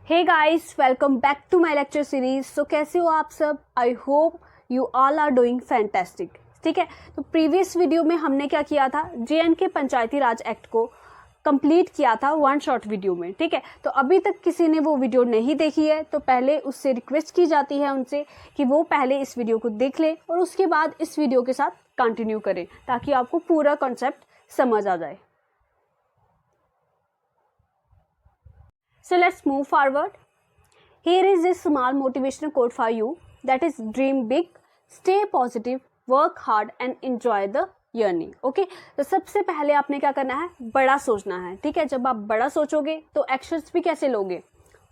Hey guys, welcome back to my lecture series. So कैसे हो आप सब? I hope you all are doing fantastic. ठीक है, तो प्रीवियस वीडियो में हमने क्या किया था, JNK पंचायती राज एक्ट को कंप्लीट किया था वन शॉट वीडियो में। ठीक है, तो अभी तक किसी ने वो वीडियो नहीं देखी है तो पहले उससे रिक्वेस्ट की जाती है उनसे कि वो पहले इस वीडियो को देख ले और उसके बाद इस वीडियो के साथ कंटिन्यू करें ताकि आपको पूरा कॉन्सेप्ट समझ आ जाए। So let's move forward. Here is this small motivational quote for you, that is dream big, stay positive, work hard and enjoy the journey. Okay? तो सबसे पहले आपने क्या करना है, बड़ा सोचना है। ठीक है, जब आप बड़ा सोचोगे तो एक्शंस भी कैसे लोगे,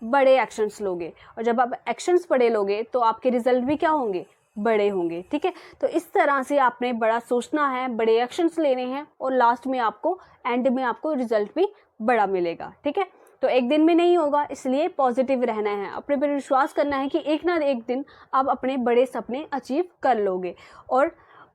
बड़े एक्शंस लोगे, और जब आप एक्शंस बड़े लोगे तो आपके रिजल्ट भी क्या होंगे, बड़े होंगे। ठीक है, तो इस तरह से आपने बड़ा सोचना है, बड़े एक्शंस लेने हैं और लास्ट में आपको एंड में आपको रिजल्ट भी बड़ा मिलेगा। ठीक है, तो एक दिन में नहीं होगा, इसलिए पॉजिटिव रहना है, अपने पर विश्वास करना है कि एक ना एक दिन आप अपने बड़े सपने अचीव कर लोगे और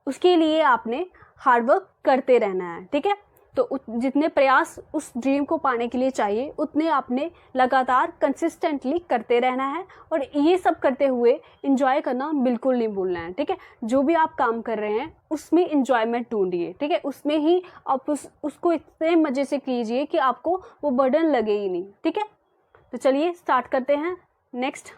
उसके लिए आपने हार्डवर्क करते रहना है। ठीक है, तो जितने प्रयास उस ड्रीम को पाने के लिए चाहिए उतने आपने लगातार कंसिस्टेंटली करते रहना है और ये सब करते हुए एंजॉय करना बिल्कुल नहीं भूलना है। ठीक है, जो भी आप काम कर रहे हैं उसमें एंजॉयमेंट ढूंढिए। ठीक है, उसमें ही आप उसको इतने मज़े से कीजिए कि आपको वो बर्डन लगे ही नहीं। ठीक है, तो चलिए स्टार्ट करते हैं। Next,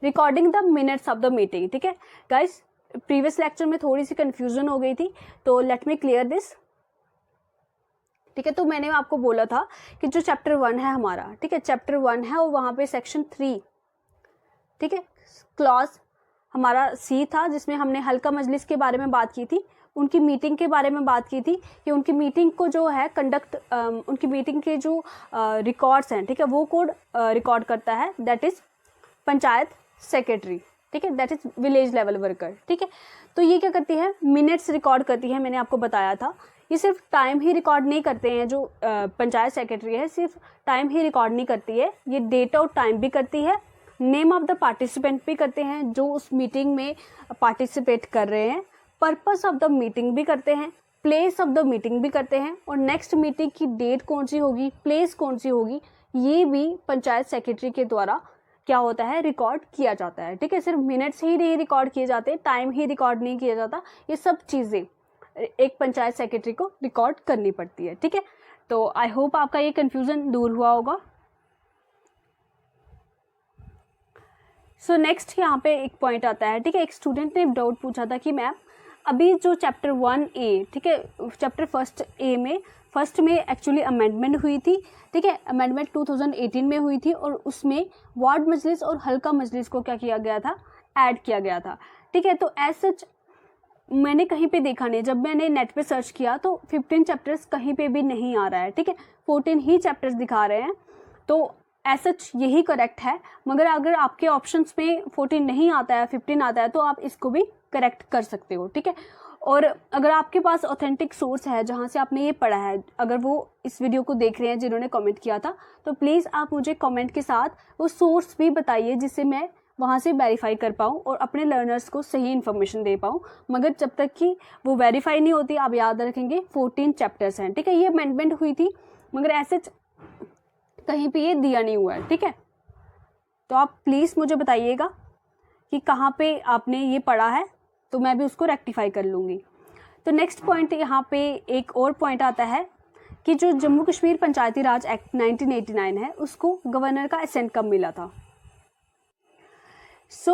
recording the minutes of the meeting. ठीक है गाइस, प्रीवियस लेक्चर में थोड़ी सी कन्फ्यूजन हो गई थी, तो लेट मी क्लियर दिस। ठीक है, तो मैंने आपको बोला था कि जो चैप्टर 1 है हमारा, ठीक है, चैप्टर 1 है और वहाँ पे सेक्शन 3, ठीक है, क्लॉज हमारा C था जिसमें हमने हल्का मजलिस के बारे में बात की थी, उनकी मीटिंग के बारे में बात की थी कि उनकी मीटिंग को जो है कंडक्ट, उनकी मीटिंग के जो रिकॉर्ड्स हैं, ठीक है, वो कोड रिकॉर्ड करता है, दैट इज़ पंचायत सेक्रेटरी। ठीक है, that is village level worker. ठीक है, तो ये क्या करती है, मिनट्स रिकॉर्ड करती है। मैंने आपको बताया था ये सिर्फ टाइम ही रिकॉर्ड नहीं करते हैं, जो पंचायत सेक्रेटरी है सिर्फ टाइम ही रिकॉर्ड नहीं करती है, ये डेट और टाइम भी करती है, नेम ऑफ द पार्टिसिपेंट भी करते हैं जो उस मीटिंग में पार्टिसिपेट कर रहे हैं, पर्पस ऑफ द मीटिंग भी करते हैं, प्लेस ऑफ द मीटिंग भी करते हैं, और नेक्स्ट मीटिंग की डेट कौन सी होगी, प्लेस कौन सी होगी, ये भी पंचायत सेक्रेटरी के द्वारा क्या होता है, रिकॉर्ड किया जाता है। ठीक है, सिर्फ मिनट्स ही नहीं रिकॉर्ड किए जाते, टाइम ही रिकॉर्ड नहीं किया जाता, ये सब चीज़ें एक पंचायत सेक्रेटरी को रिकॉर्ड करनी पड़ती है। ठीक है, तो आई होप आपका ये कन्फ्यूज़न दूर हुआ होगा। सो नेक्स्ट यहाँ पे एक पॉइंट आता है। ठीक है, एक स्टूडेंट ने डाउट पूछा था कि मैम अभी जो चैप्टर 1A, ठीक है, चैप्टर फर्स्ट में एक्चुअली अमेंडमेंट हुई थी। ठीक है, अमेंडमेंट 2018 में हुई थी और उसमें वार्ड मजलिस और हल्का मजलिस को क्या किया गया था, ऐड किया गया था। ठीक है, तो एज सच मैंने कहीं पे देखा नहीं, जब मैंने नेट पे सर्च किया तो 15 चैप्टर्स कहीं पे भी नहीं आ रहा है। ठीक है, 14 ही चैप्टर्स दिखा रहे हैं, तो एज सच यही करेक्ट है। मगर अगर आपके ऑप्शंस में 14 नहीं आता है, 15 आता है, तो आप इसको भी करेक्ट कर सकते हो। ठीक है, और अगर आपके पास ऑथेंटिक सोर्स है जहाँ से आपने ये पढ़ा है, अगर वो इस वीडियो को देख रहे हैं जिन्होंने कमेंट किया था, तो प्लीज़ आप मुझे कमेंट के साथ वो सोर्स भी बताइए जिससे मैं वहाँ से वेरीफाई कर पाऊँ और अपने लर्नर्स को सही इन्फॉर्मेशन दे पाऊँ। मगर जब तक कि वो वेरीफाई नहीं होती, आप याद रखेंगे 14 चैप्टर्स हैं। ठीक है, ये अमेंडमेंट हुई थी मगर ऐसे कहीं पे ये दिया नहीं हुआ है। ठीक है, तो आप प्लीज़ मुझे बताइएगा कि कहाँ पे आपने ये पढ़ा है, तो मैं भी उसको रेक्टिफाई कर लूँगी। तो नेक्स्ट पॉइंट यहाँ पे एक और पॉइंट आता है कि जो जम्मू कश्मीर पंचायती राज एक्ट 1989 है उसको गवर्नर का असेंट कब मिला था। So,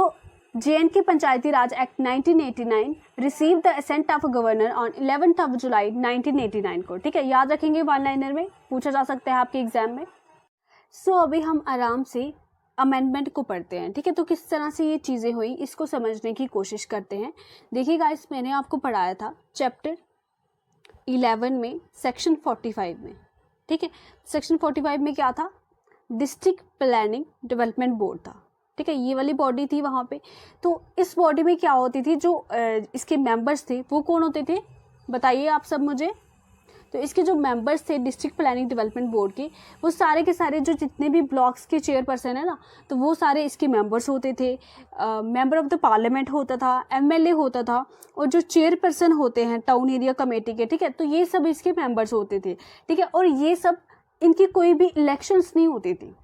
JNK Panchayati Raj act 1989 receive the assent of governor on 11th of July 1989 को। ठीक है, याद रखेंगे, वन लाइनर में पूछा जा सकता है आपके एग्जाम में। अभी हम आराम से अमेंडमेंट को पढ़ते हैं। ठीक है, तो किस तरह से ये चीज़ें हुई इसको समझने की कोशिश करते हैं। देखिए गाइस, मैंने आपको पढ़ाया था चैप्टर 11 में सेक्शन 45 में। ठीक है, सेक्शन 45 में क्या था, डिस्ट्रिक्ट प्लानिंग डेवलपमेंट बोर्ड था। ठीक है, ये वाली बॉडी थी वहाँ पे। तो इस बॉडी में क्या होती थी, जो इसके मेंबर्स थे वो कौन होते थे, बताइए आप सब मुझे। तो इसके जो मेंबर्स थे डिस्ट्रिक्ट प्लानिंग डेवलपमेंट बोर्ड के, वो सारे के सारे जो जितने भी ब्लॉक्स के चेयरपर्सन है ना, तो वो सारे इसके मेंबर्स होते थे। मेंबर ऑफ द पार्लियामेंट होता था, MLA होता था, और जो चेयरपर्सन होते हैं टाउन एरिया कमेटी के, ठीक है, तो ये सब इसके मेंबर्स होते थे। ठीक है, और ये सब इनकी कोई भी इलेक्शंस नहीं होती थी।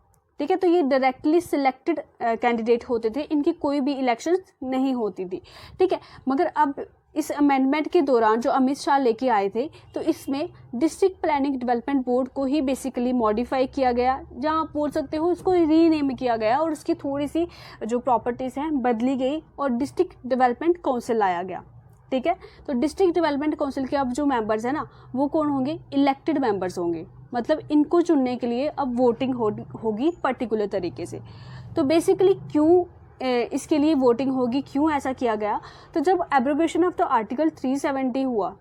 ठीक है। तो ये डायरेक्टली सिलेक्टेड कैंडिडेट होते थे, इनकी कोई भी इलेक्शंस नहीं होती थी, ठीक है। मगर अब इस अमेंडमेंट के दौरान जो अमित शाह लेके आए थे, तो इसमें डिस्ट्रिक्ट प्लानिंग डेवलपमेंट बोर्ड को ही बेसिकली मॉडिफाई किया गया, जहाँ आप बोल सकते हो इसको रीनेम किया गया और उसकी थोड़ी सी जो प्रॉपर्टीज़ हैं बदली गई और डिस्ट्रिक्ट डेवलपमेंट काउंसिल लाया गया, ठीक है। तो डिस्ट्रिक्ट डेवलपमेंट काउंसिल के अब जो मेंबर्स हैं ना, वो कौन होंगे? इलेक्टेड मेंबर्स होंगे, मतलब इनको चुनने के लिए अब वोटिंग होगी पर्टिकुलर तरीके से। तो बेसिकली क्यों इसके लिए वोटिंग होगी, क्यों ऐसा किया गया? तो जब एब्रोगेशन ऑफ द आर्टिकल 370 हुआ,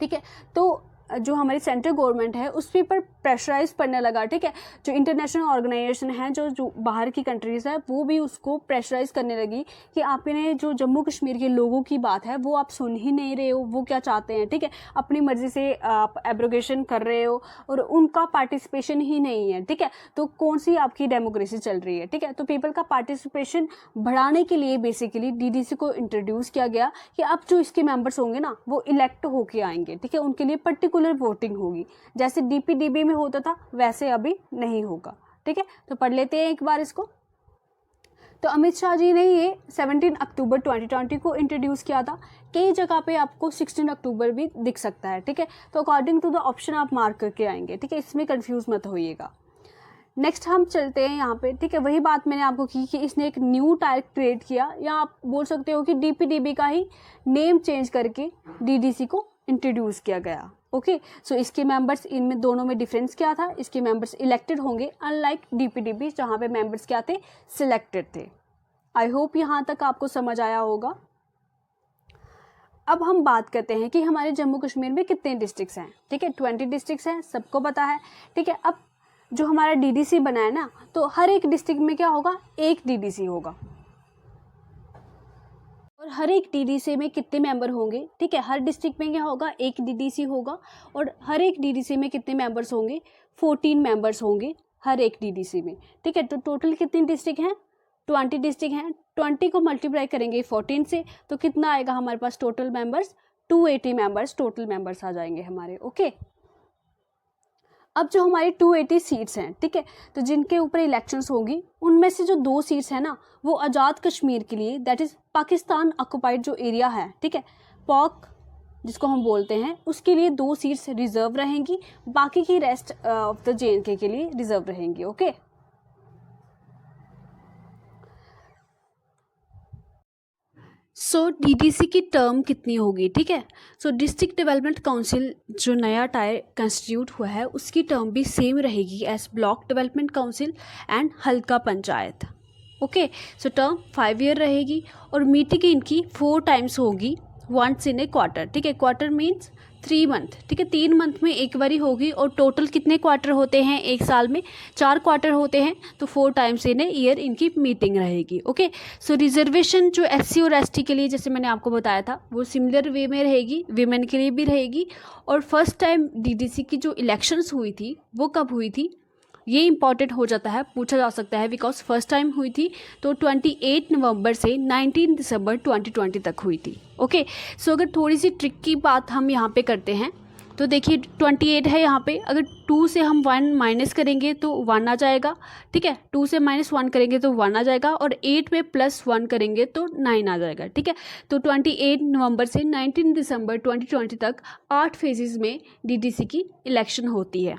ठीक है, तो जो हमारी सेंट्रल गवर्नमेंट है उस पर प्रेशराइज पड़ने लगा, ठीक है। जो इंटरनेशनल ऑर्गेनाइजेशन है, जो बाहर की कंट्रीज़ है, वो भी उसको प्रेशराइज करने लगी कि आपने जो जम्मू कश्मीर के लोगों की बात है वो आप सुन ही नहीं रहे हो, वो क्या चाहते हैं, ठीक है। अपनी मर्ज़ी से आप एब्रोगेशन कर रहे हो और उनका पार्टिसिपेशन ही नहीं है, ठीक है। तो कौन सी आपकी डेमोक्रेसी चल रही है, ठीक है। तो पीपल का पार्टिसिपेशन बढ़ाने के लिए बेसिकली DDC को इंट्रोड्यूस किया गया कि अब जो इसके मेंबर्स होंगे ना, वो इलेक्ट होके आएंगे, ठीक है। उनके लिए पर्टिकुलर वोटिंग होगी, जैसे DPDB में होता था वैसे अभी नहीं होगा, ठीक है। तो पढ़ लेते हैं एक बार इसको। तो अमित शाह जी ने ये 17 अक्टूबर 2020 को इंट्रोड्यूस किया था। कई जगह पे आपको 16 अक्टूबर भी दिख सकता है, ठीक है। तो अकॉर्डिंग टू द ऑप्शन आप मार्क करके आएंगे, ठीक है, इसमें कंफ्यूज मत होइएगा। नेक्स्ट हम चलते हैं यहाँ पे, ठीक है। वही बात मैंने आपको की कि इसने एक न्यू टाइप क्रिएट किया, या आप बोल सकते हो कि DPDB का ही नेम चेंज करके DDC को इंट्रोड्यूस किया गया, ओके। सो इसके मेंबर्स, इनमें दोनों में डिफरेंस क्या था? इसके मेंबर्स इलेक्टेड होंगे, अनलाइक DPDB जहाँ पे मेंबर्स क्या थे? सिलेक्टेड थे। आई होप यहाँ तक आपको समझ आया होगा। अब हम बात करते हैं कि हमारे जम्मू कश्मीर में कितने डिस्ट्रिक्ट्स हैं, ठीक है। 20 डिस्ट्रिक्ट्स हैं, सबको पता है, ठीक है। अब जो हमारा DDC बना है ना, तो हर एक डिस्ट्रिक्ट में क्या होगा? एक DDC होगा। और हर एक DDC में कितने मेंबर होंगे, ठीक है। हर डिस्ट्रिक्ट में क्या होगा? एक DDC होगा। और हर एक DDC में कितने मेंबर्स होंगे? 14 मेंबर्स होंगे हर एक DDC में, ठीक है। तो टोटल कितनी डिस्ट्रिक्ट हैं? 20 डिस्ट्रिक्ट हैं। 20 को मल्टीप्लाई करेंगे 14 से, तो कितना आएगा हमारे पास total members? 280 members total members आ जाएंगे हमारे, ओके। अब जो हमारी 280 सीट्स हैं, ठीक है, तो जिनके ऊपर इलेक्शंस होगी, उनमें से जो 2 सीट्स हैं ना, वो आज़ाद कश्मीर के लिए, दैट इज़ पाकिस्तान ऑक्युपाइड जो एरिया है, ठीक है, POK जिसको हम बोलते हैं, उसके लिए 2 सीट्स रिजर्व रहेंगी। बाकी की रेस्ट ऑफ द JNK के लिए रिजर्व रहेंगी, ओके। सो DDC की टर्म कितनी होगी, ठीक है। सो डिस्ट्रिक्ट डेवलपमेंट काउंसिल जो नया टायर कंस्टिट्यूट हुआ है, उसकी टर्म भी सेम रहेगी as block development council and halqa panchayat, okay. So term 5 year रहेगी और मीटिंग इनकी 4 टाइम्स होगी, वंस इन ए क्वार्टर, ठीक है। क्वार्टर मीन्स 3 मंथ, ठीक है, 3 मंथ में एक बारी होगी। और टोटल कितने क्वार्टर होते हैं एक साल में? 4 क्वार्टर होते हैं, तो 4 टाइम्स इन ए ईयर इनकी मीटिंग रहेगी, ओके। सो रिजर्वेशन जो SC और ST के लिए, जैसे मैंने आपको बताया था, वो सिमिलर वे में रहेगी, वीमेन के लिए भी रहेगी। और फर्स्ट टाइम DDC की जो इलेक्शंस हुई थी वो कब हुई थी? ये इंपॉर्टेंट हो जाता है, पूछा जा सकता है, बिकॉज फर्स्ट टाइम हुई थी तो 28 नवंबर से 19 दिसंबर 2020 तक हुई थी, ओके। सो अगर थोड़ी सी ट्रिक की बात हम यहाँ पे करते हैं, तो देखिए 28 है यहाँ पे, अगर 2 से हम 1 माइनस करेंगे तो 1 आ जाएगा, ठीक है। 2 से -1 करेंगे तो 1 आ जाएगा, और 8 में +1 करेंगे तो 9 आ जाएगा, ठीक है। तो 28 नवंबर से 19 दिसंबर 2020 तक 8 फेजेस में DDC की इलेक्शन होती है।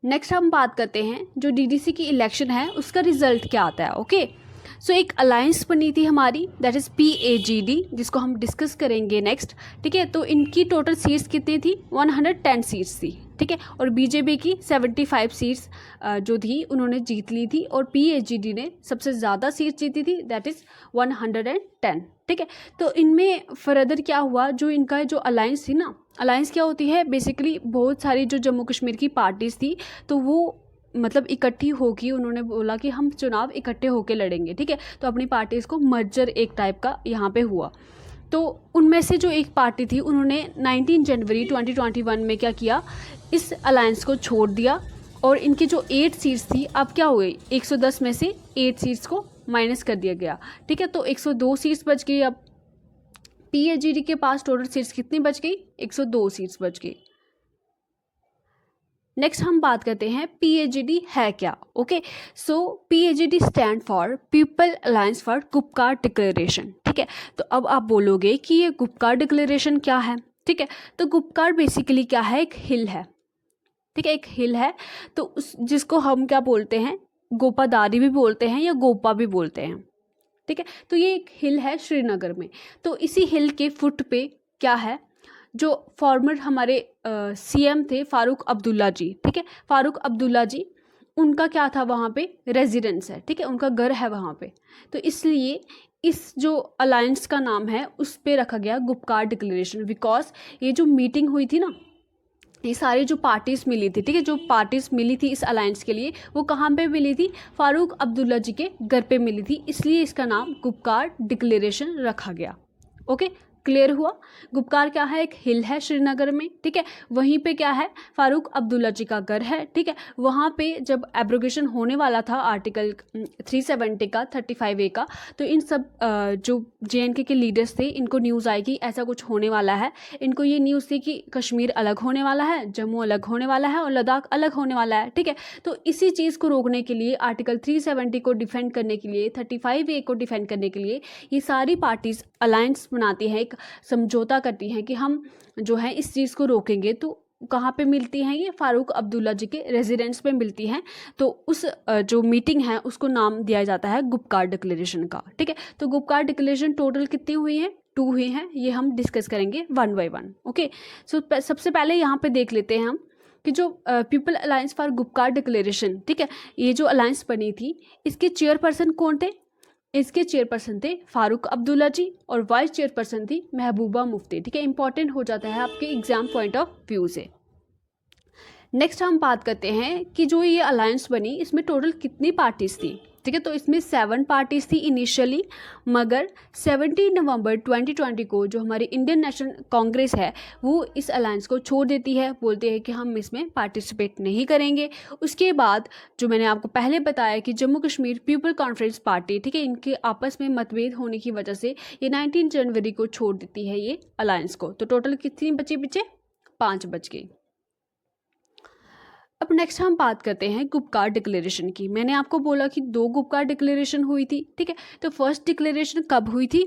नेक्स्ट हम बात करते हैं जो DDC की इलेक्शन है उसका रिजल्ट क्या आता है, ओके। सो एक अलायंस बनी थी हमारी, दैट इज़ PAGD, जिसको हम डिस्कस करेंगे नेक्स्ट, ठीक है। तो इनकी टोटल सीट्स कितनी थी? 110 सीट्स थी, ठीक है। और BJP की 75 सीट्स जो थी उन्होंने जीत ली थी, और PAGD ने सबसे ज़्यादा सीट्स जीती थी, दैट इज़ 110, ठीक है। तो इनमें फर्दर क्या हुआ, जो इनका जो अलायंस थी ना, अलायंस क्या होती है? बेसिकली बहुत सारी जो जम्मू कश्मीर की पार्टीज़ थी, तो वो मतलब इकट्ठी होगी, उन्होंने बोला कि हम चुनाव इकट्ठे होके लड़ेंगे, ठीक है। तो अपनी पार्टीज़ को मर्जर एक टाइप का यहाँ पे हुआ। तो उनमें से जो एक पार्टी थी, उन्होंने 19 जनवरी 2021 में क्या किया? इस अलायंस को छोड़ दिया, और इनकी जो 8 सीट्स थी, अब क्या हुए? 110 में से 8 सीट्स को माइनस कर दिया गया, ठीक है। तो 102 सीट्स बच गई। अब PAGD के पास टोटल सीट्स कितनी बच गई? 102 सीट्स बच गई। नेक्स्ट हम बात करते हैं PAGD है क्या। Okay, so PAGD stand for people alliance for Gupkar declaration. ठीक है, तो अब आप बोलोगे कि ये गुपकार डिक्लेरेशन क्या है। ठीक है, तो गुपकार बेसिकली क्या है, एक हिल है। ठीक है, एक हिल है, तो उस जिसको हम क्या बोलते हैं, गोपादारी भी बोलते हैं या गोपा भी बोलते हैं। ठीक है, तो ये एक हिल है श्रीनगर में। तो इसी हिल के फुट पे क्या है, जो फॉर्मर हमारे CM थे फारूक अब्दुल्ला जी। ठीक है, फारूक अब्दुल्ला जी, उनका क्या था वहाँ पे रेजिडेंस है। ठीक है, उनका घर है वहाँ पे, तो इसलिए इस जो अलायंस का नाम है उस पे रखा गया गुपकार डिक्लेरेशन। बिकॉज ये जो मीटिंग हुई थी ना, ये सारी जो पार्टीज़ मिली थी, ठीक है, जो पार्टीज़ मिली थी इस अलायंस के लिए, वो कहाँ पे मिली थी, फारूक अब्दुल्ला जी के घर पे मिली थी, इसलिए इसका नाम गुपकार डिक्लेरेशन रखा गया। ओके, क्लियर हुआ। गुपकार क्या है, एक हिल है श्रीनगर में। ठीक है, वहीं पे क्या है, फारूक अब्दुल्ला जी का घर है। ठीक है, वहाँ पे जब एब्रोगेशन होने वाला था आर्टिकल 370 का, 35A का, तो इन सब जो JNK के लीडर्स थे, इनको न्यूज़ आई कि ऐसा कुछ होने वाला है। इनको ये न्यूज़ थी कि कश्मीर अलग होने वाला है, जम्मू अलग होने वाला है और लद्दाख अलग होने वाला है। ठीक है, तो इसी चीज़ को रोकने के लिए, आर्टिकल 370 को डिफेंड करने के लिए, 35A को डिफेंड करने के लिए ये सारी पार्टीज़ अलायंस बनाती हैं, एक समझौता करती हैं कि हम जो है इस चीज़ को रोकेंगे। तो कहाँ पे मिलती हैं ये, फारूक अब्दुल्ला जी के रेजिडेंस पे मिलती हैं। तो उस जो मीटिंग है उसको नाम दिया जाता है गुपकार डिक्लेरेशन का। ठीक है, तो गुपकार डिक्लेरेशन टोटल कितनी हुई है, 2 हुई हैं। ये हम डिस्कस करेंगे 1 बाय 1। ओके, सो सबसे पहले यहाँ पे देख लेते हैं हम कि जो people alliance for Gupkar declaration, ठीक है, ये जो अलायंस बनी थी, इसके चेयरपर्सन कौन थे, इसके चेयरपर्सन थे फारूक अब्दुल्ला जी और वाइस चेयरपर्सन थी महबूबा मुफ्ती। ठीक है, इंपॉर्टेंट हो जाता है आपके एग्जाम पॉइंट ऑफ व्यू से। नेक्स्ट हम बात करते हैं कि जो ये अलायंस बनी, इसमें टोटल कितनी पार्टीज थी। ठीक है, तो इसमें 7 पार्टीज थी इनिशियली, मगर 17 नवंबर 2020 को जो हमारी इंडियन नेशनल कांग्रेस है वो इस अलायंस को छोड़ देती है, बोलते हैं कि हम इसमें पार्टिसिपेट नहीं करेंगे। उसके बाद जो मैंने आपको पहले बताया कि Jammu Kashmir people conference party, ठीक है, इनके आपस में मतभेद होने की वजह से ये 19 जनवरी को छोड़ देती है ये अलायंस को। तो टोटल कितनी बची पीछे, 5 बच गई। अब नेक्स्ट हम बात करते हैं गुपकार डिक्लेरेशन की। मैंने आपको बोला कि 2 गुपकार डिक्लेरेशन हुई थी। ठीक है, तो फर्स्ट डिक्लेरेशन कब हुई थी,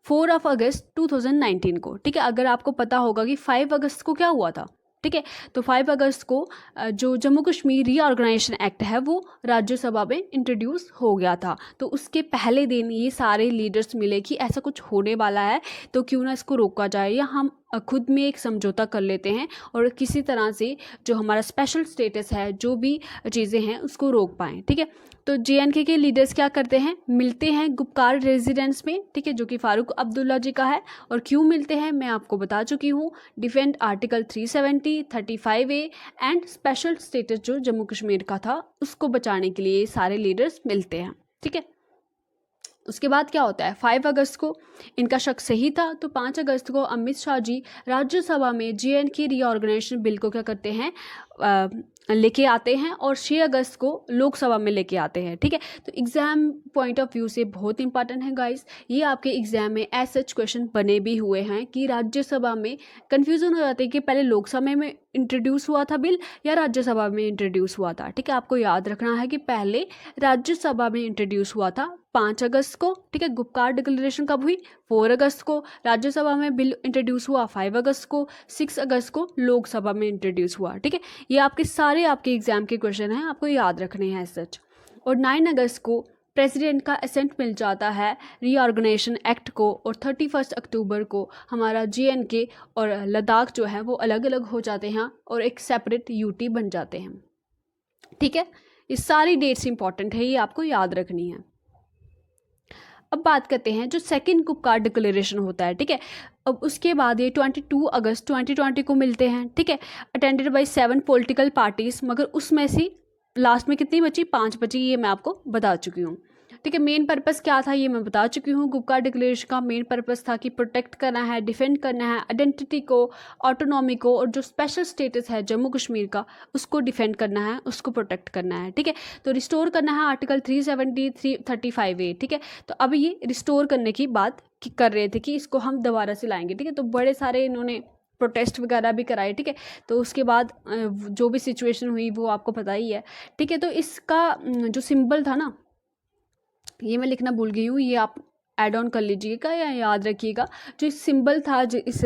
4 अगस्त 2019 को। ठीक है, अगर आपको पता होगा कि 5 अगस्त को क्या हुआ था। ठीक है, तो 5 अगस्त को जो जम्मू कश्मीर रीऑर्गेनाइजेशन एक्ट है वो राज्यसभा में इंट्रोड्यूस हो गया था। तो उसके पहले दिन ये सारे लीडर्स मिले कि ऐसा कुछ होने वाला है, तो क्यों ना इसको रोका जाए, या हम खुद में एक समझौता कर लेते हैं और किसी तरह से जो हमारा स्पेशल स्टेटस है, जो भी चीज़ें हैं, उसको रोक पाएँ। ठीक है, तो JNK के लीडर्स क्या करते हैं, मिलते हैं गुपकार रेजिडेंस में। ठीक है, जो कि फारूक अब्दुल्ला जी का है। और क्यों मिलते हैं मैं आपको बता चुकी हूँ, defend article 370, 35A and special status जो जम्मू कश्मीर का था उसको बचाने के लिए सारे लीडर्स मिलते हैं। ठीक है, उसके बाद क्या होता है, 5 अगस्त को इनका शक सही था, तो 5 अगस्त को अमित शाह जी राज्यसभा में JNK रीऑर्गेनाइजेशन बिल को क्या करते हैं, लेके आते हैं, और 6 अगस्त को लोकसभा में लेके आते हैं। ठीक है, तो एग्जाम पॉइंट ऑफ व्यू से बहुत इंपॉर्टेंट है गाइस, ये आपके एग्जाम में एज सच क्वेश्चन बने भी हुए हैं कि राज्यसभा में कन्फ्यूजन हो जाती है कि पहले लोकसभा में इंट्रोड्यूस हुआ था बिल या राज्यसभा में इंट्रोड्यूस हुआ था। ठीक है, आपको याद रखना है कि पहले राज्यसभा में इंट्रोड्यूस हुआ था 5 अगस्त को। ठीक है, गुपकार डिक्लेरेशन कब हुई, 4 अगस्त को। राज्यसभा में बिल इंट्रोड्यूस हुआ 5 अगस्त को। 6 अगस्त को लोकसभा में इंट्रोड्यूस हुआ। ठीक है, ये आपके सारे आपके एग्जाम के क्वेश्चन हैं, आपको याद रखने हैं सच। और 9 अगस्त को प्रेसिडेंट का असेंट मिल जाता है रीऑर्गेनाइजेशन एक्ट को, और 31 अक्टूबर को हमारा JNK और लद्दाख जो है वो अलग अलग हो जाते हैं और एक सेपरेट UT बन जाते हैं। ठीक है, ये सारी डेट्स इंपॉर्टेंट है, ये आपको याद रखनी है। अब बात करते हैं जो सेकंड गुपकार डिक्लेरेशन होता है। ठीक है, अब उसके बाद ये 22 अगस्त 2020 को मिलते हैं। ठीक है, अटेंडेड बाय 7 पॉलिटिकल पार्टीज, मगर उसमें से लास्ट में कितनी बची, 5 बची, ये मैं आपको बता चुकी हूँ। ठीक है, मेन पर्पस क्या था ये मैं बता चुकी हूँ। गुपकार डिक्लेरेशन का मेन पर्पस था कि प्रोटेक्ट करना है, डिफेंड करना है आइडेंटिटी को, ऑटोनॉमी को, और जो स्पेशल स्टेटस है जम्मू कश्मीर का उसको डिफेंड करना है, उसको प्रोटेक्ट करना है। ठीक है, तो रिस्टोर करना है आर्टिकल 370, 35A। ठीक है, तो अब ये रिस्टोर करने की बात कर रहे थे कि इसको हम दोबारा से लाएंगे। ठीक है, तो बड़े सारे इन्होंने प्रोटेस्ट वगैरह भी कराए, ठीक है। तो उसके बाद जो भी सिचुएशन हुई वो आपको पता ही है, ठीक है। तो इसका जो सिंबल था ना, ये मैं लिखना भूल गई हूँ, ये आप ऐड ऑन कर लीजिएगा या याद रखिएगा। जो इस सिंबल था जो इस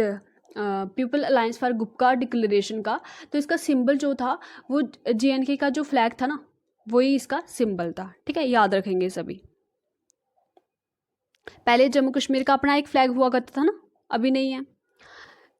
people alliance for Gupkar declaration का, तो इसका सिंबल जो था वो JNK का जो फ्लैग था ना, वही इसका सिंबल था, ठीक है। याद रखेंगे सभी। पहले जम्मू कश्मीर का अपना एक फ्लैग हुआ करता था ना, अभी नहीं है।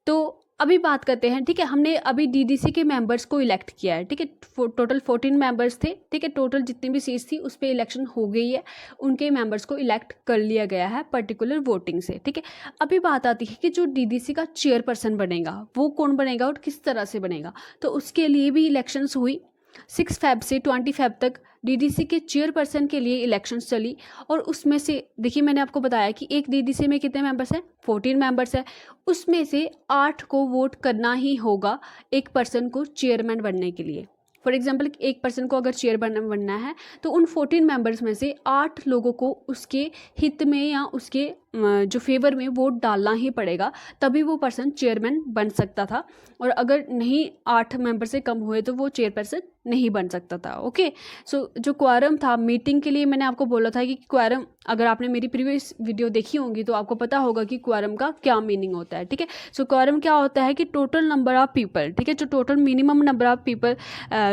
तो अभी बात करते हैं, ठीक है। हमने अभी DDC के मेंबर्स को इलेक्ट किया है, ठीक है। टोटल 14 मेंबर्स थे, ठीक है। टोटल जितनी भी सीट्स थी उस पर इलेक्शन हो गई है, उनके मेंबर्स को इलेक्ट कर लिया गया है पर्टिकुलर वोटिंग से, ठीक है। अभी बात आती है कि जो DDC का चेयरपर्सन बनेगा वो कौन बनेगा और किस तरह से बनेगा। तो उसके लिए भी इलेक्शंस हुई। 6 फ़रवरी से 20 फ़रवरी तक DDC के चेयरपर्सन के लिए इलेक्शंस चली, और उसमें से देखिए मैंने आपको बताया कि एक DDC में कितने मेंबर्स हैं, 14 मेंबर्स हैं। उसमें से 8 को वोट करना ही होगा एक पर्सन को चेयरमैन बनने के लिए। फॉर एग्जांपल एक पर्सन को अगर चेयरमैन बनना है तो उन 14 मेंबर्स में से 8 लोगों को उसके हित में या उसके जो फेवर में वोट डालना ही पड़ेगा, तभी वो पर्सन चेयरमैन बन सकता था। और अगर नहीं 8 मेंबर से कम हुए तो वो चेयरपर्सन नहीं बन सकता था, ओके। सो जो क्वारम था मीटिंग के लिए, मैंने आपको बोला था कि क्वारम, अगर आपने मेरी प्रीवियस वीडियो देखी होंगी तो आपको पता होगा कि क्वारम का क्या मीनिंग होता है, ठीक है। सो क्वारम क्या होता है कि टोटल नंबर ऑफ पीपल, ठीक है, जो total minimum number of people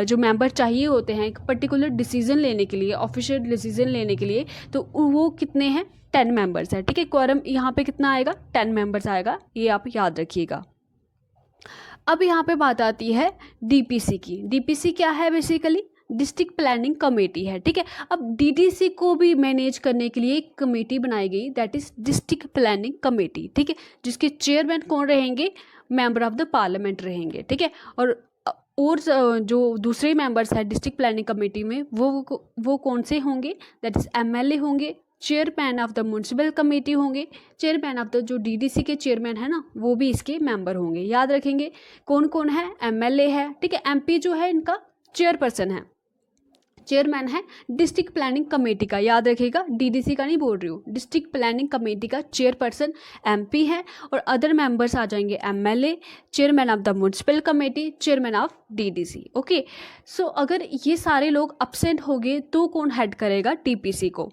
जो मेंबर चाहिए होते हैं एक पर्टिकुलर डिसीजन लेने के लिए, ऑफिशियल डिसीजन लेने के लिए, तो वो कितने हैं, 10 मेंबर्स है, ठीक है। क्वारम यहाँ पे कितना आएगा, 10 मेंबर्स आएगा, ये आप याद रखिएगा। अब यहाँ पे बात आती है DPC की। DPC क्या है, बेसिकली डिस्ट्रिक्ट प्लानिंग कमेटी है, ठीक है। अब DDC को भी मैनेज करने के लिए एक कमेटी बनाई गई, that is district planning committee, ठीक है, जिसके चेयरमैन कौन रहेंगे, मेंबर ऑफ द पार्लियामेंट रहेंगे, ठीक है। और जो दूसरे मेंबर्स हैं डिस्ट्रिक्ट प्लानिंग कमेटी में वो कौन से होंगे, दैट इज MLA होंगे, chairman of the municipal committee होंगे, चेयरमैन ऑफ द जो DDC के चेयरमैन है ना वो भी इसके मेंबर होंगे। याद रखेंगे कौन कौन है, MLA है, ठीक है। MP जो है इनका चेयरपर्सन है, चेयरमैन है डिस्ट्रिक्ट प्लानिंग कमेटी का, याद रखिएगा, DDC का नहीं बोल रही हूँ, डिस्ट्रिक्ट प्लानिंग कमेटी का चेयरपर्सन MP है। और अदर मेंबर्स आ जाएंगे MLA, chairman of the municipal committee, chairman of DDC, okay. So अगर ये सारे लोग अपसेंट हो गए तो कौन हेड करेगा TPC को,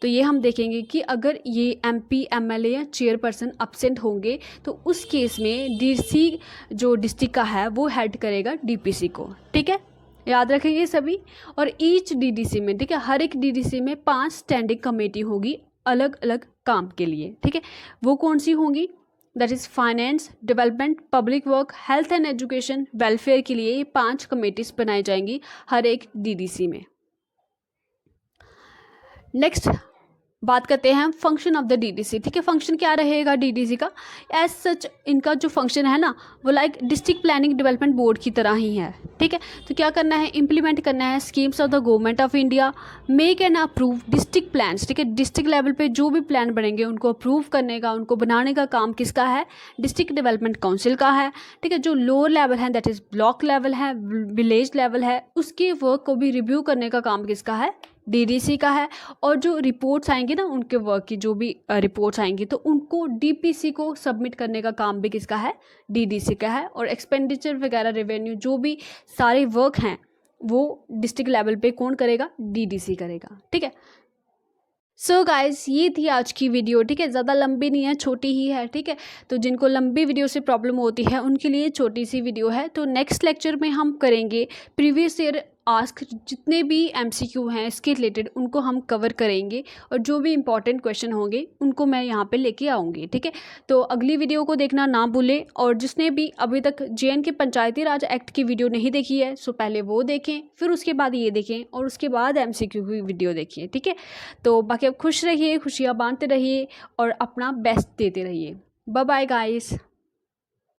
तो ये हम देखेंगे कि अगर ये MP, MLA या चेयरपर्सन अपसेंट होंगे तो उस केस में DC जो डिस्ट्रिक्ट का है वो हेड करेगा DPC को, ठीक है। याद रखेंगे सभी। और ईच DDC में, ठीक है, हर एक DDC में 5 स्टैंडिंग कमेटी होगी अलग अलग काम के लिए, ठीक है। वो कौन सी होंगी, that is finance, development, public work, health and education, welfare के लिए ये 5 कमेटीज बनाई जाएंगी हर एक DDC में। नेक्स्ट बात करते हैं फंक्शन ऑफ द DDC, ठीक है। फंक्शन क्या रहेगा DDC का, एज सच इनका जो फंक्शन है ना वो like district planning development board की तरह ही है, ठीक है। तो क्या करना है, इम्प्लीमेंट करना है schemes of the government of India, make and approve district plans, ठीक है। डिस्ट्रिक्ट लेवल पे जो भी प्लान बनेंगे उनको अप्रूव करने का, उनको बनाने का काम किसका है, डिस्ट्रिक्ट डेवलपमेंट काउंसिल का है, ठीक है। जो लोअर लेवल है दैट इज़ ब्लॉक लेवल है, विलेज लेवल है, उसके वर्क को भी रिव्यू करने का काम किसका है, DDC का है। और जो रिपोर्ट्स आएंगी ना उनके वर्क की जो भी रिपोर्ट्स आएंगी तो उनको DPC को सबमिट करने का काम भी किसका है, DDC का है। और एक्सपेंडिचर वगैरह रेवेन्यू जो भी सारे वर्क हैं वो डिस्ट्रिक्ट लेवल पे कौन करेगा, DDC करेगा, ठीक है। सो गाइस ये थी आज की वीडियो, ठीक है। ज़्यादा लंबी नहीं है, छोटी ही है, ठीक है। तो जिनको लंबी वीडियो से प्रॉब्लम होती है उनके लिए छोटी सी वीडियो है। तो नेक्स्ट लेक्चर में हम करेंगे प्रीवियस ईयर आस्क जितने भी MCQ हैं इसके रिलेटेड उनको हम कवर करेंगे, और जो भी इंपॉर्टेंट क्वेश्चन होंगे उनको मैं यहाँ पे लेके आऊँगी, ठीक है। तो अगली वीडियो को देखना ना भूलें, और जिसने भी अभी तक JNK पंचायती राज एक्ट की वीडियो नहीं देखी है सो पहले वो देखें, फिर उसके बाद ये देखें, और उसके बाद MCQ की वीडियो देखिए, ठीक है। तो बाकी अब खुश रहिए, खुशियाँ बांटते रहिए और अपना बेस्ट देते रहिए। Bye bye guys.